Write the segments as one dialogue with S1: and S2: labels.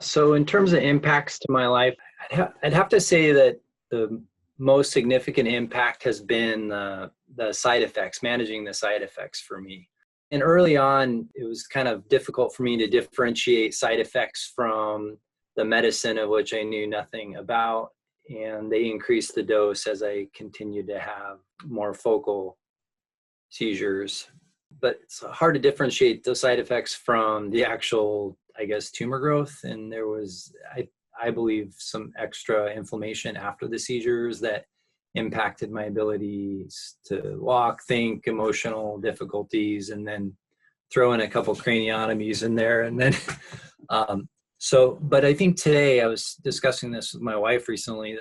S1: So in terms of impacts to my life, I'd have to say that the most significant impact has been the side effects, managing the side effects for me. And early on, it was kind of difficult for me to differentiate side effects from the medicine of which I knew nothing about. And they increased the dose as I continued to have more focal seizures. But it's hard to differentiate those side effects from the actual, I guess, tumor growth. And there was, I believe, some extra inflammation after the seizures that impacted my abilities to walk, think, emotional difficulties, and then throw in a couple craniotomies in there. And then, but I think today, I was discussing this with my wife recently.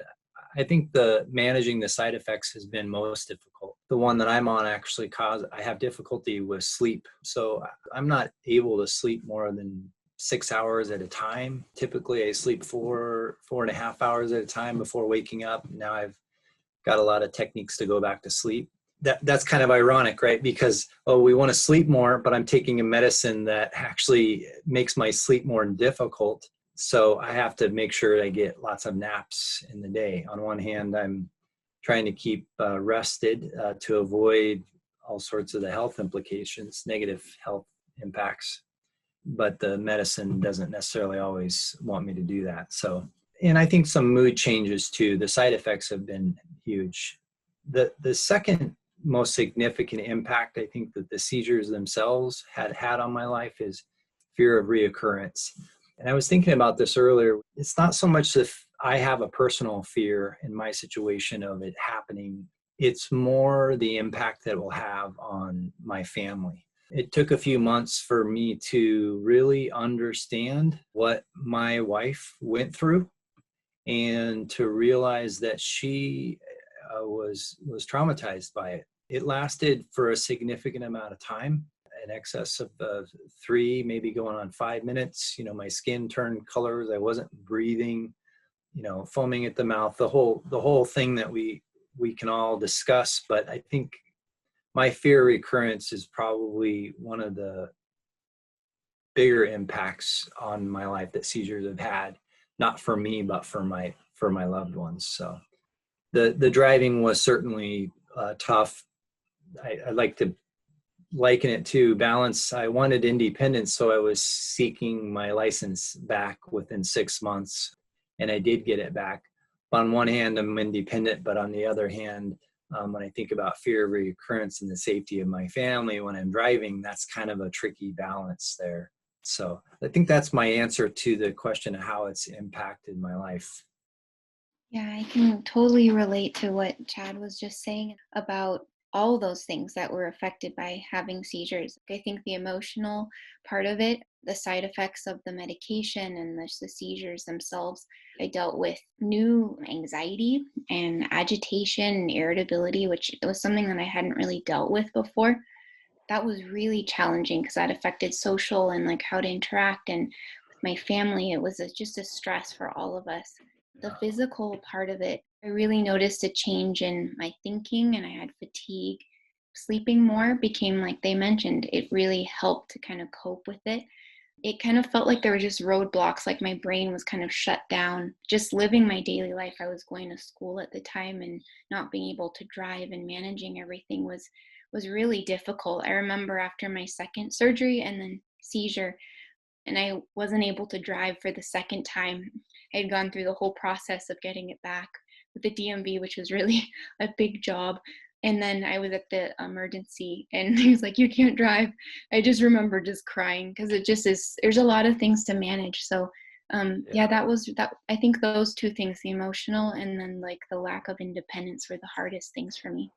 S1: I think the managing the side effects has been most difficult. The one that I'm on actually I have difficulty with sleep. So I'm not able to sleep more than 6 hours at a time. Typically I sleep 4.5 hours at a time before waking up. Now I've got a lot of techniques to go back to sleep. That's kind of ironic, right? Because, we want to sleep more, but I'm taking a medicine that actually makes my sleep more difficult. So I have to make sure I get lots of naps in the day. On one hand, I'm trying to keep rested to avoid all sorts of the health implications, negative health impacts. But the medicine doesn't necessarily always want me to do that. So, and I think some mood changes too. The side effects have been huge. The second most significant impact I think that the seizures themselves had on my life is fear of reoccurrence. And I was thinking about this earlier. It's not so much if I have a personal fear in my situation of it happening. It's more the impact that it will have on my family. It took a few months for me to really understand what my wife went through and to realize that she was traumatized by it. It lasted for a significant amount of time, in excess of 3, maybe going on 5 minutes. My skin turned colors. I wasn't breathing, foaming at the mouth, the whole thing that we can all discuss. But I think my fear of recurrence is probably one of the bigger impacts on my life that seizures have had, not for me, but for my loved ones. So the driving was certainly tough. I like to liken it to balance. I wanted independence, so I was seeking my license back within 6 months, and I did get it back. On one hand, I'm independent, but on the other hand, when I think about fear of recurrence and the safety of my family when I'm driving, that's kind of a tricky balance there. So I think that's my answer to the question of how it's impacted my life.
S2: Yeah, I can totally relate to what Chad was just saying about all those things that were affected by having seizures. I think the emotional part of it, the side effects of the medication and the seizures themselves, I dealt with new anxiety and agitation and irritability, which was something that I hadn't really dealt with before. That was really challenging because that affected social and like how to interact, and with my family it was just a stress for all of us. The physical part of it, I really noticed a change in my thinking, and I had fatigue. Sleeping more became, like they mentioned, it really helped to kind of cope with it. It kind of felt like there were just roadblocks, like my brain was kind of shut down. Just living my daily life, I was going to school at the time, and not being able to drive and managing everything was really difficult. I remember after my second surgery and then seizure, and I wasn't able to drive for the second time. I had gone through the whole process of getting it back with the DMV, which was really a big job. And then I was at the emergency and he was like, "You can't drive." I just remember just crying because it just is, there's a lot of things to manage. So
S1: Yeah.
S2: yeah, that was that. I think those two things, the emotional and then like the lack of independence, were the hardest things for me.